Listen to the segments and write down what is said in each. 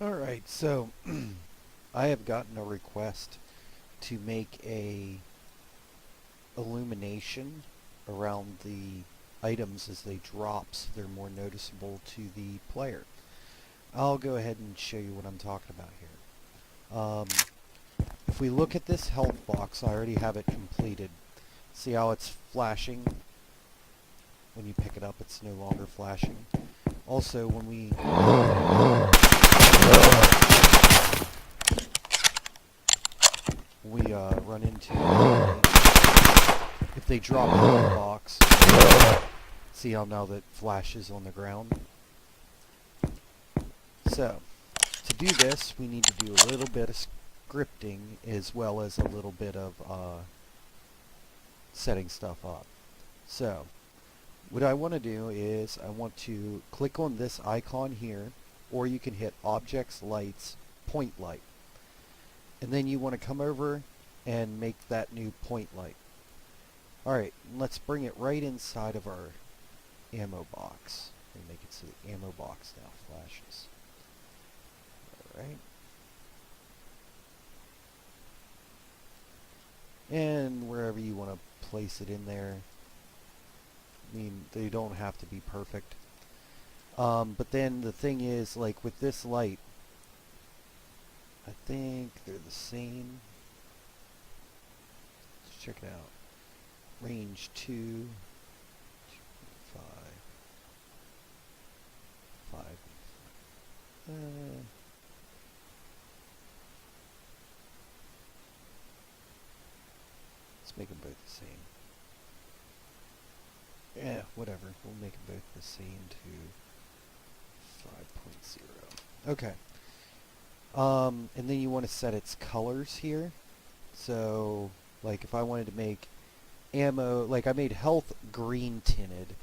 Alright, so I have gotten a request to make a illumination around the items as they drop so they're more noticeable to the player. I'll go ahead and show you what I'm talking about here. If we look at this health box, I already have it completed. See how it's flashing? When you pick it up, it's no longer flashing. Also, when we run into if they drop in the box, see how now that flashes on the ground? So, to do this, we need to do a little bit of scripting as well as a little bit of setting stuff up. So, what I want to do is I want to click on this icon here, or you can hit Objects, Lights, Point Light. And then you want to come over and make that new point light. Alright, let's bring it right inside of our ammo box. And make it so the ammo box now flashes. Alright. And wherever you want to place it in there. I mean, they don't have to be perfect. But then the thing is, like with this light, I think they're the same. Let's check it out. Range 2, 5, 5. Let's make them both the same. Yeah, whatever. We'll make them both the same to 5.0. Okay. And then you want to set its colors here. So, like if I wanted to make ammo, like I made health green tinted.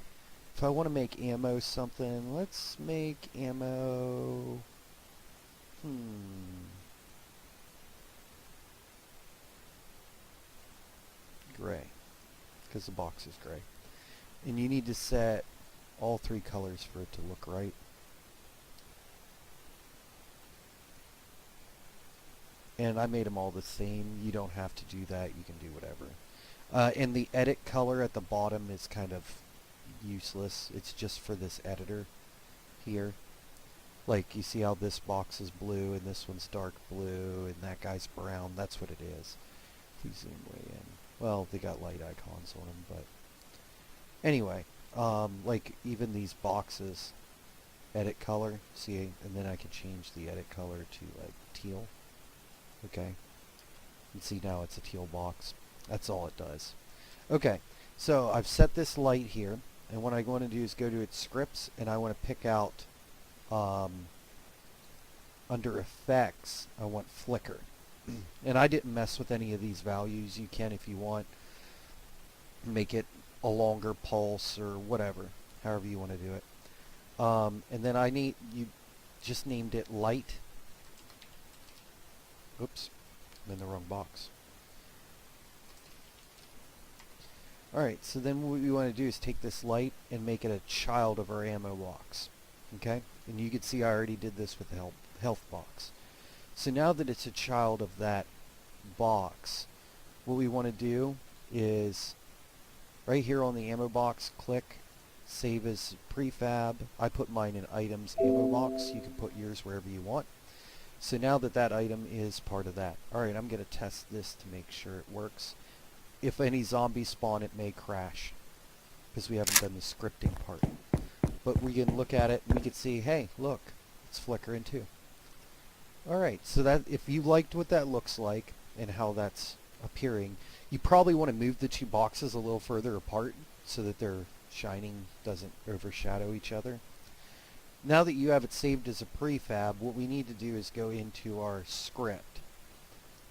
If I want to make ammo something, let's make ammo, gray, because the box is gray. And you need to set all three colors for it to look right. And I made them all the same. You don't have to do that. You can do whatever. And the edit color at the bottom is kind of useless. It's just for this editor here. Like, you see how this box is blue and this one's dark blue and that guy's brown. That's what it is. If we zoom way in. Well, they got light icons on them, but... Anyway, like even these boxes, edit color, see, and then I can change the edit color to like teal. Okay, and see now it's a teal box. That's all it does. Okay, so I've set this light here, and what I want to do is go to its scripts, and I want to pick out under effects, I want flicker. And I didn't mess with any of these values. You can if you want. Make it a longer pulse or whatever, however you want to do it. And then you just named it light. Oops, I'm in the wrong box. Alright, so then what we want to do is take this light and make it a child of our ammo box. Okay? And you can see I already did this with the health box. So now that it's a child of that box, what we want to do is right here on the ammo box, click Save as Prefab. I put mine in Items Ammo Box. You can put yours wherever you want. So now that that item is part of that. Alright, I'm going to test this to make sure it works. If any zombies spawn, it may crash, because we haven't done the scripting part. But we can look at it and we can see, hey, look, it's flickering too. Alright, so that if you liked what that looks like and how that's appearing, you probably want to move the two boxes a little further apart so that their shining doesn't overshadow each other. Now that you have it saved as a prefab, what we need to do is go into our script.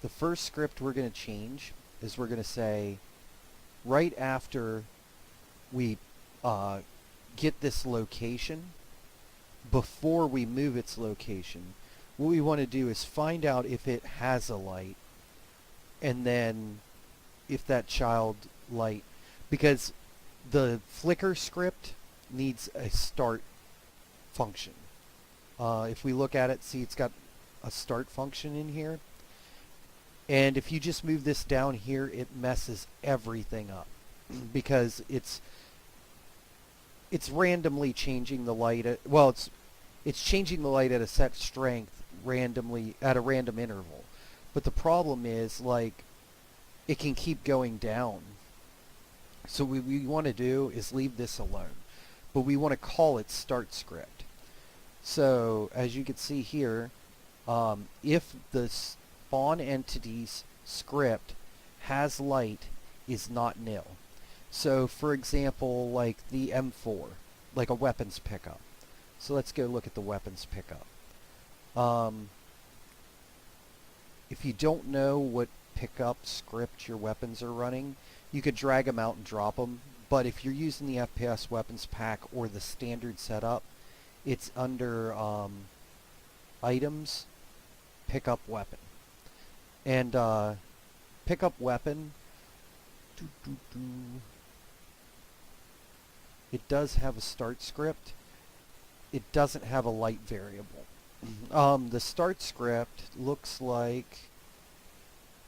The first script we're going to change is we're going to say, right after we get this location, before we move its location, what we want to do is find out if it has a light, and then if that child light, because the flicker script needs a start function. If we look at it, see it's got a start function in here. And if you just move this down here, it messes everything up because it's randomly changing the light at, well, it's changing the light at a set strength randomly at a random interval. But the problem is, like, it can keep going down. So what we want to do is leave this alone, but we want to call it start script. So as you can see here, if the spawn entity's script has light is not nil. So for example, like the M4, like a weapons pickup. So let's go look at the weapons pickup. If you don't know what pickup script your weapons are running, you could drag them out and drop them. But if you're using the FPS weapons pack or the standard setup, it's under items, pickup weapon. And pickup weapon, it does have a start script. It doesn't have a light variable. The start script looks like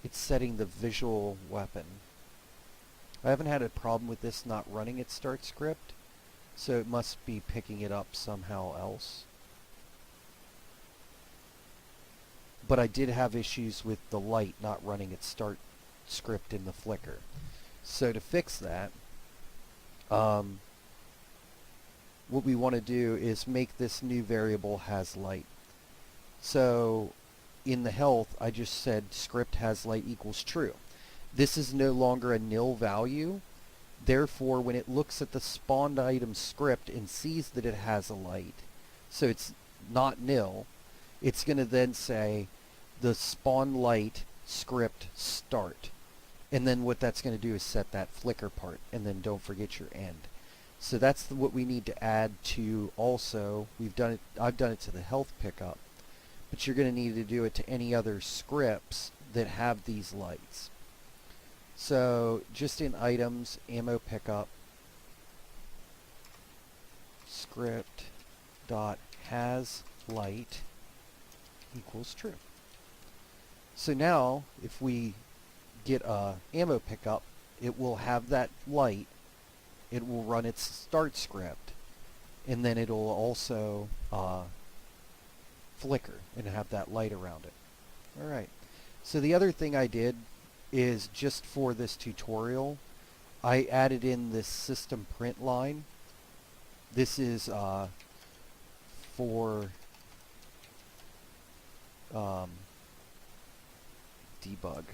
it's setting the visual weapon. I haven't had a problem with this not running its start script, so it must be picking it up somehow else. But I did have issues with the light not running its start script in the flicker. So to fix that, what we want to do is make this new variable has light. So in the health, I just said script has light equals true. This is no longer a nil value. Therefore, when it looks at the spawned item script and sees that it has a light, so it's not nil, it's going to then say the spawn light script start. And then what that's going to do is set that flicker part, and then don't forget your end. So that's what we need to add to also. I've done it to the health pickup, but you're going to need to do it to any other scripts that have these lights. So just in items, ammo pickup, script dot has light equals true. So now if we get a ammo pickup, it will have that light. It will run its start script, and then it'll also flicker and have that light around it. Alright, so the other thing I did is just for this tutorial, I added in this system print line. This is for debug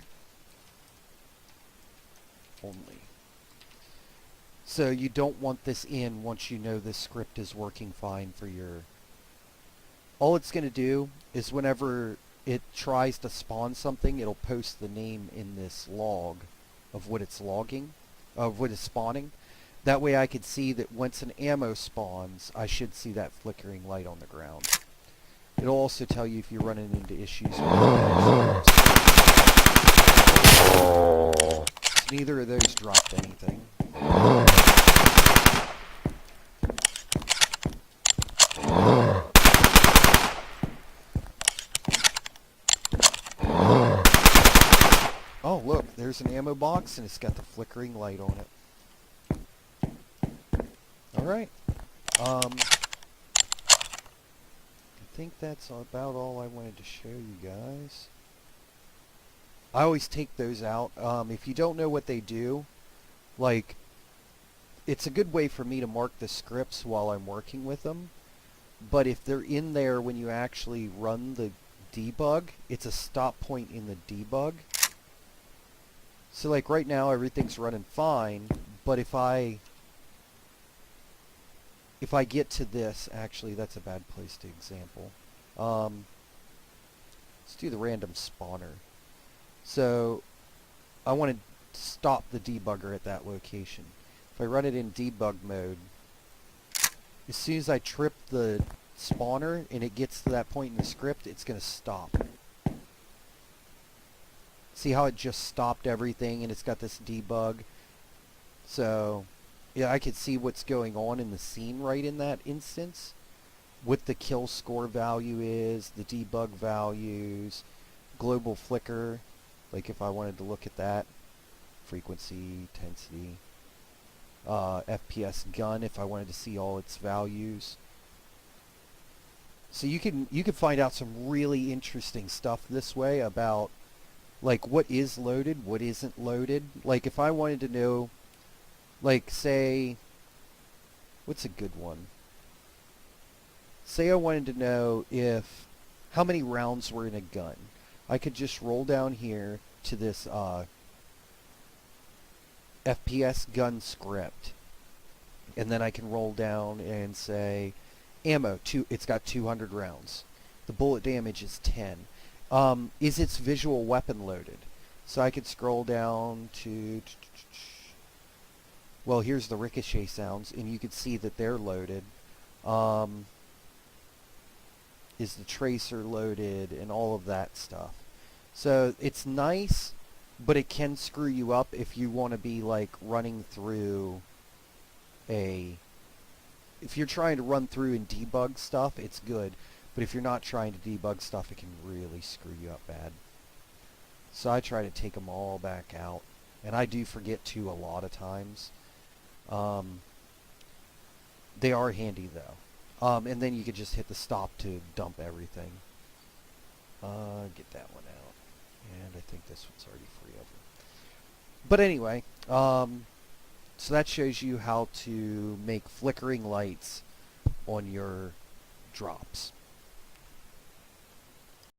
only. So you don't want this in once you know this script is working fine for your... All it's going to do is whenever it tries to spawn something, it'll post the name in this log of what it's logging, of what is spawning. That way I could see that once an ammo spawns, I should see that flickering light on the ground. It'll also tell you if you're running into issues with the neither of those dropped anything. Oh, look, there's an ammo box and it's got the flickering light on it. Alright. I think that's about all I wanted to show you guys. I always take those out. If you don't know what they do, like, it's a good way for me to mark the scripts while I'm working with them. But if they're in there when you actually run the debug, it's a stop point in the debug. So like right now everything's running fine, but if I get to this, actually that's a bad place to example. Let's do the random spawner. So I want to stop the debugger at that location. If I run it in debug mode, as soon as I trip the spawner and it gets to that point in the script, it's going to stop. See how it just stopped everything and it's got this debug? So yeah, I could see what's going on in the scene right in that instance. what the kill score value is, the debug values, global flicker, like if I wanted to look at that, frequency, intensity, FPS gun if I wanted to see all its values. So you can find out some really interesting stuff this way about like what is loaded, what isn't loaded. Like if I wanted to know, like say, what's a good one? Say I wanted to know if how many rounds were in a gun. I could just roll down here to this FPS gun script, and then I can roll down and say ammo, it's got 200 rounds. The bullet damage is 10. Is its visual weapon loaded? So I could scroll down to, well, here's the ricochet sounds, and you can see that they're loaded. Is the tracer loaded and all of that stuff. So it's nice, but it can screw you up if you want to be like running through if you're trying to run through and debug stuff, it's good. But if you're not trying to debug stuff, it can really screw you up bad. So I try to take them all back out. And I do forget to a lot of times. They are handy though. And then you could just hit the stop to dump everything. Get that one out. And I think this one's already free over. But anyway, so that shows you how to make flickering lights on your drops.